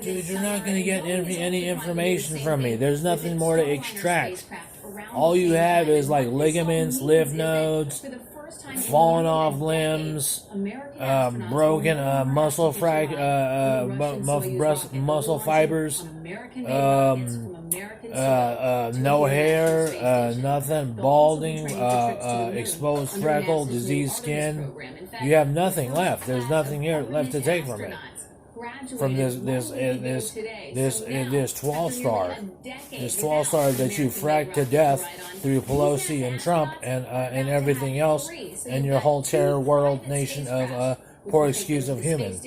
Dude, you're not going to get any information from me. There's nothing more to extract. All you have is like ligaments, lymph nodes, falling off limbs, broken muscle muscle fibers, no hair, nothing, balding, exposed freckle, diseased skin. You have nothing left. There's nothing here left to take from it. From this 12 star that you fracked to death through Pelosi and Trump and everything else, and your whole terror world nation of poor excuse of human.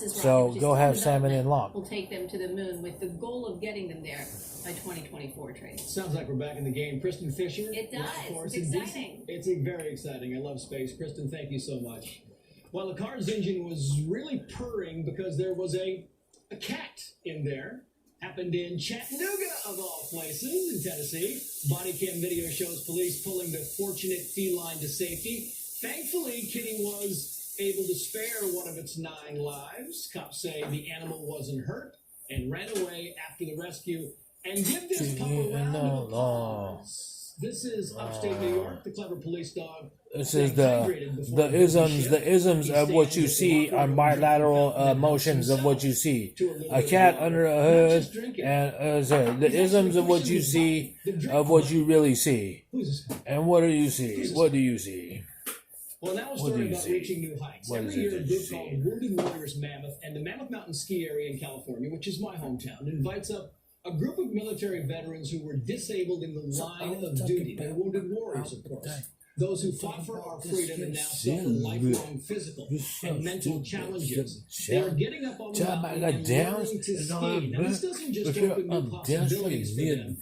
So go have salmon and log. Will take them to the moon with the goal of getting them there by 2024. Trace. Sounds like we're back in the game. Kristen Fisher. It does. It's exciting. It's very exciting. I love space. Kristen, thank you so much. Well, the car's engine was really purring because there was a cat in there. Happened in Chattanooga, of all places, in Tennessee. Body cam video shows police pulling the fortunate feline to safety. Thankfully, Kitty was able to spare one of its 9 lives. Cops say the animal wasn't hurt and ran away after the rescue. And give this pup a round of applause. This is upstate New York, the clever police dog. This is the isms of what you see on bilateral motions of what you see. A cat under a hood, and the isms of what you see of what you really see. And what do you see? What do you see? Well, now a story about reaching new heights. Every year, a group called Wounded Warriors Mammoth and the Mammoth Mountain Ski Area in California, which is my hometown, invites up a group of military veterans who were disabled in the line of duty. They're wounded warriors, of course. Those who fought for our freedom and now suffer lifelong physical and mental challenges. They are getting up on the mountain and learning to ski. Now, this doesn't just open new possibilities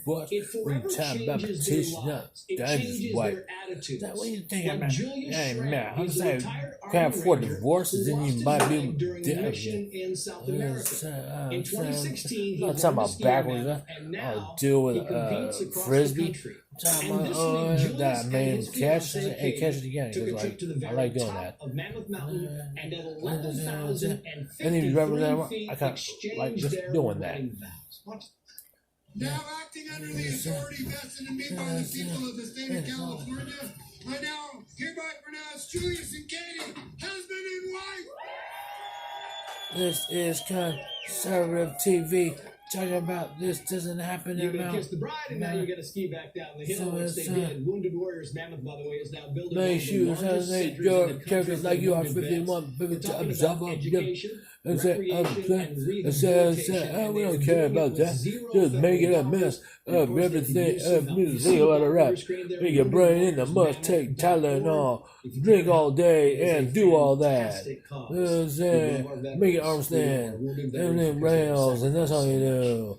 for them. It forever changes their lives. It changes their attitudes. Like Julia Schramm, he's a retired Army Ranger who lost his leg during a mission in South America. In 2016, he won the ski Mammoth, and now he competes across the country. And this week, Julius and his fiancée Katie took a trip to the very top of Mammoth Mountain, and at 11,053 feet exchanged their wedding vows. What? Now acting under the authority vested in me by the people of the state of California, I now hereby pronounce Julius and Katie husband and wife. This is conservative TV. Talking about this doesn't happen. You're going to kiss the bride, and now you're going to ski back down the hill, which they did. Wounded Warriors Mammoth, by the way, is now building one of the largest centers in the country like you are 51, education, recreation, and we don't care about that. Just make it a mess of everything. Think about it right. Make your brain in the must. Take Tylenol. Drink all day and do all that. Make an arm stand. And then rails, and that's all you do.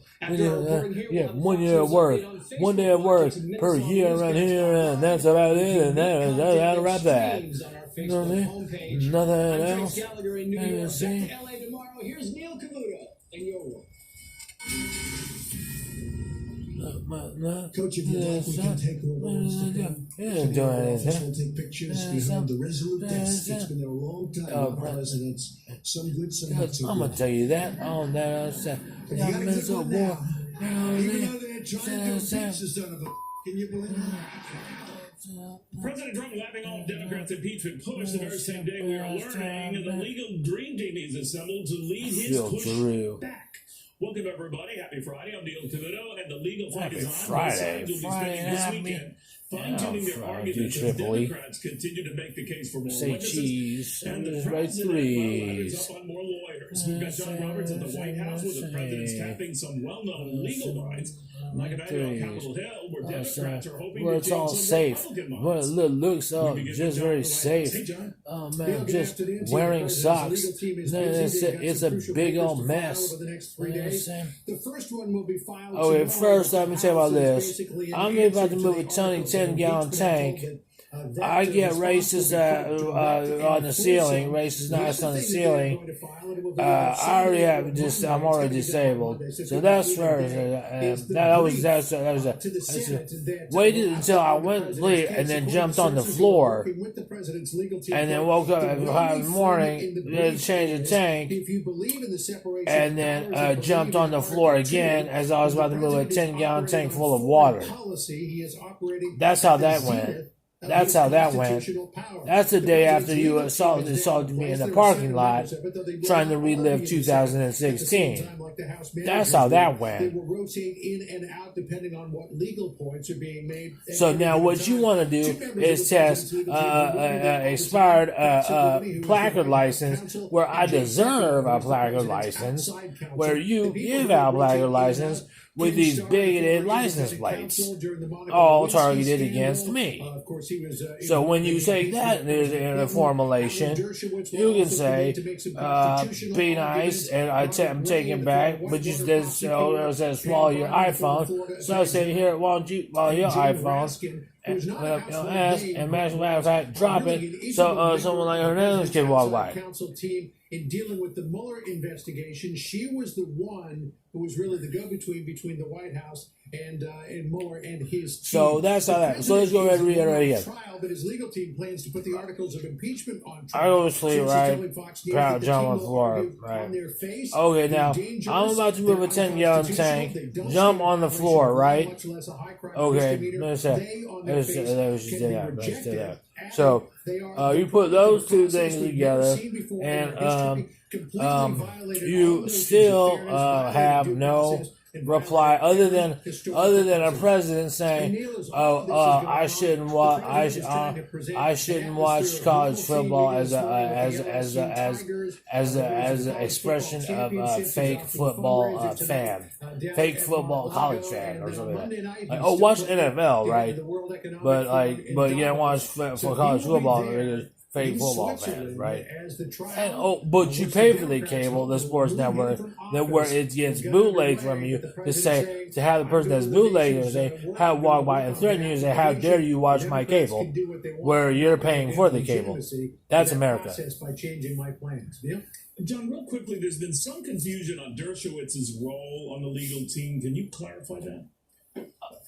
Yeah, 1 year of work. 1 day of work per year around here, and that's about it. And that's how to wrap that. You know what I mean? Nothing else. And see? LA tomorrow. Here's Neil Cavuto in your world. Coach, if you'd like, we can take over Instagram. We'll take pictures behind the Resolute desk. It's been there a long time. Presidents, some good, some not so good. I'm gonna tell you that. On that, but you gotta get one now. Even though they're trying to impeach the son of a, can you believe it? President Trump lapping off Democrats' impeachment push the very same day we are learning the legal dream team he's assembled to lead his push back. Welcome, everybody. Happy Friday. I'm Neil Cavuto, and the legal fight is on. Friday. Both sides will be spending this weekend fine-tuning their arguments as Democrats continue to make the case for more witnesses. Cheese. And the president is up on more lawyers. We've got John Roberts at the White House with the president's tapping some well-known legal minds. Like an on Capitol Hill, where Democrats are hoping where to it's all safe. Where it looks just very safe. Oh man, just wearing socks. It's a big old mess. The first one will be filed. Okay, first let me tell you about this. I'm about to move a 10-gallon tank I get racist on the ceiling, racist nice on the ceiling. I already have just, I'm already disabled. So that's first. Waited until I went to sleep and then jumped on the floor. And then woke up in the morning, then changed the tank. And then jumped on the floor again as I was about to move a 10-gallon tank full of water. That's how that went. That's how that went. That's the day after you assaulted me in the parking lot, trying to relive 2016. That's how that went. So now what you want to do is test expired placard license where I deserve a placard license, where you give out placard license with these bigoted license plates, all targeted against me. So when you say that in a formulation, you can say, be nice, and I'm taking back, but you said, swallow your iPhone. So I say, here, why don't you swallow your iPhone, and matter of fact, drop it, so someone like Hernandez can walk by. In dealing with the Mueller investigation, she was the one who was really the go-between between the White House and Mueller and his team. So that's how that. So let's go ahead and reiterate again. Trial, but his legal team plans to put the articles of impeachment on trial. I go to sleep, right? Proud John on the floor, right? Okay, now I'm about to move a 10-gallon tank. Jump on the floor, right? Okay, let's say that. So you put those two things together, and you still have no reply other than a president saying, I shouldn't watch college football as an expression of fake football fan, fake football college fan or something like that. Like, watch NFL, right? But you don't watch for college football. Fake football fans, right? And but you pay for the cable, the sports network, where it gets bootlegged from you to have the person that's bootlegged and say, how walk by and threaten you and say, how dare you watch my cable, where you're paying for the cable. That's America. John, real quickly, there's been some confusion on Dershowitz's role on the legal team. Can you clarify that?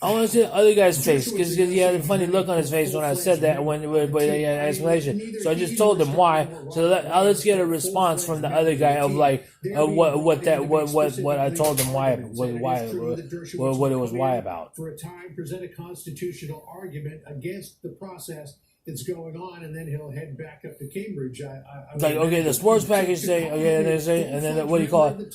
I want to see the other guy's face because he had a funny look on his face when I said that when they had an explanation. So I just told him why. So let's get a response from the other guy of like what I told him why what it was why about. For a time, present a constitutional argument against the process that's going on, and then he'll head back up to Cambridge. Okay, the sports package say, okay, and then what do you call it?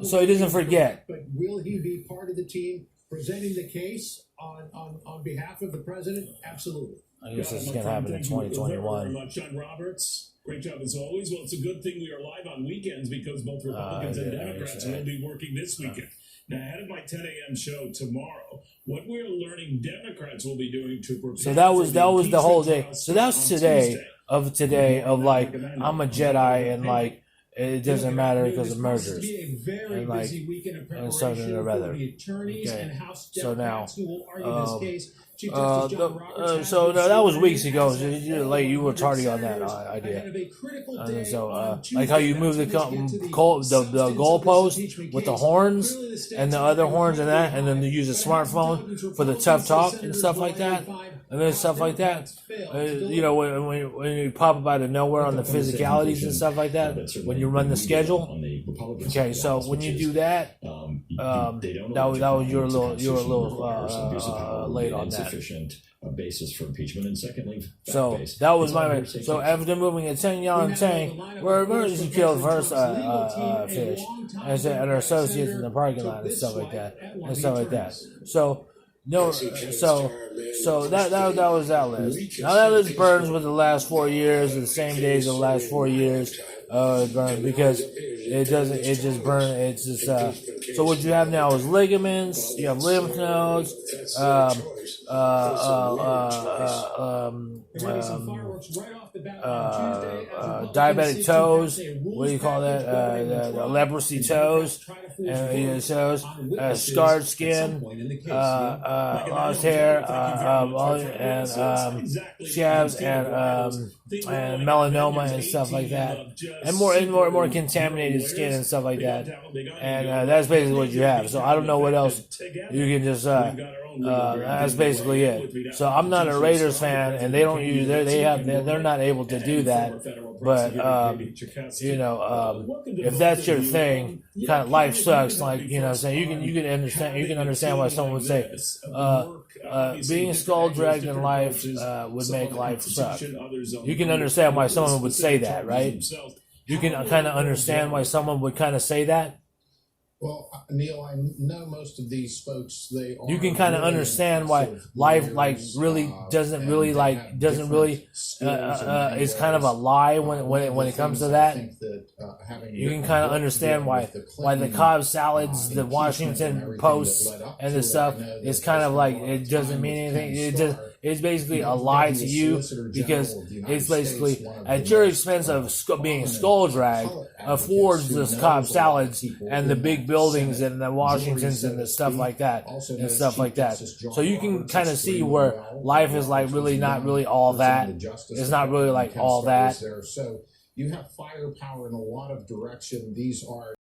So he doesn't forget. But will he be part of the team presenting the case on behalf of the president? Absolutely. I guess this is going to happen in 2021. Very much, John Roberts. Great job as always. Well, it's a good thing we are live on weekends because both Republicans and Democrats will be working this weekend. Now, ahead of my 10 a.m. show tomorrow, what we're learning Democrats will be doing to prepare. So that was the whole day. So that's today of like I'm a Jedi and like it doesn't matter because of mergers and like and something or other. Okay. So now, so no, that was weeks ago. So you were tardy on that idea. And so, like how you move the goalpost with the horns and the other horns and that, and then you use a smartphone for the tough talk and stuff like that, and then stuff like that. When you pop up out of nowhere on the physicalities and stuff like that, when you run the schedule. Okay, so when you do that, you're a little late on that. Basis for impeachment, and secondly, so that was my. So after moving a 10-gallon tank, where emergency killed first fish and our associates in the parking lot and stuff like that, So no, so that was that list. Now that list burns with the last 4 years, the same days of the last 4 years. It burns because it doesn't. It just burns. It's just So what you have now is ligaments. You have lymph nodes. Diabetic toes. What do you call that? The leprosy toes. And toes. Scarred skin. Lost hair. And scabs and melanoma and stuff like that, and more contaminated skin and stuff like that, and that's basically what you have. So I don't know what else you can just. That's basically it. So I'm not a Raiders fan, and they don't use they're not able to do that. But if that's your thing, kind of life sucks. Like saying you can understand why someone would say being skull dragged in life would make life suck. You can understand why someone would say that, right? You can kind of understand why someone would kind of say that. Well, Neil, I know most of these folks. You can kind of understand why life really is kind of a lie when it comes to that. You can kind of understand why the Cobb salads, the Washington Post, and the stuff is kind of like it doesn't mean anything. It's basically a lie to you because it's basically at your expense of being skull dragged affords the Cobb salads and the big buildings and the Washingtons and the stuff like that and stuff like that. So you can kind of see where life is like really not really all that. It's not really like all that. So you have firepower in a lot of direction. These are